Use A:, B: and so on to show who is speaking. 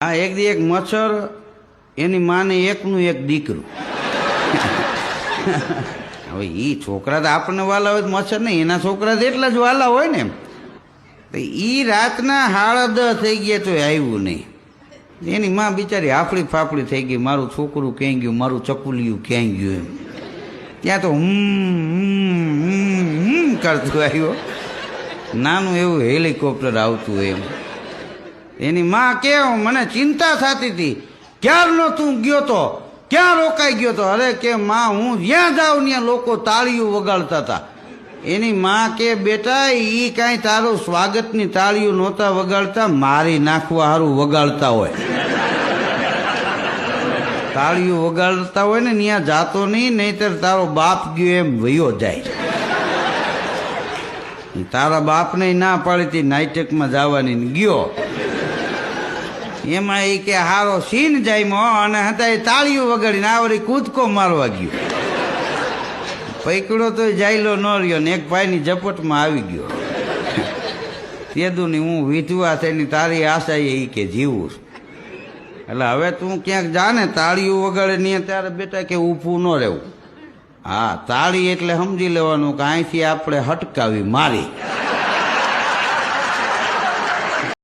A: આ એક દી એક મચ્છર એની માને એકનું એક દીકરું. હવે એ છોકરા તો આપણને વાલા હોય, મચ્છર નહીં, એના છોકરા તો એટલા જ વાલા હોય ને. તો એ રાતના 10:30 થઈ ગયા તો આવ્યું નહીં. એની માં બિચારી હાફળી ફાફળી થઈ ગઈ, મારું છોકરું ક્યાં ગયું, મારું ચકુલિયું ક્યાં ગયું એમ. ત્યાં તો કરતું આવ્યો, નાનું એવું હેલિકોપ્ટર આવતું એમ. એની માં કે મને ચિંતા થતી હતી, ક્યારનો તું ગયો તો, ક્યાં રોકાઈ ગયો તો? અરે કે માં હું જ્યાં જાઉં ત્યાં લોકો તાળીઓ વગાડતા હતા. એની માં કે બેટા એ કાંઈ તારું સ્વાગતની તાળીઓ નહોતા વગાડતા, મારી નાખવા સારું વગાડતા હોય. તાળીઓ વગાડતા હોય ને ત્યાં જાતો નહીં, નહીતર તારો બાપ ગયો એમ વયો જાય. તારા બાપને ના પાડી હતી નાઇટેકમાં જવાની, ગયો. એમાં એ કે હારો સીન જાયમાં અને હતા એ તાળીઓ વગાડીને આવડી કૂદકો મારવા ગયો. પૈકડો તો જાયલો ન રહ્યો ને એક ભાઈની ઝપટમાં આવી ગયો. તેદુની હું વિધવા થઈને તારી આશા એ કે જીવું. એટલે હવે તું ક્યાંક જા ને તાળીઓ વગાડે ને ત્યારે બેટા કે ઊભું ન રહેવું. હા, તાળી એટલે સમજી લેવાનું કે અહીંથી આપણે હટકાવી મારી.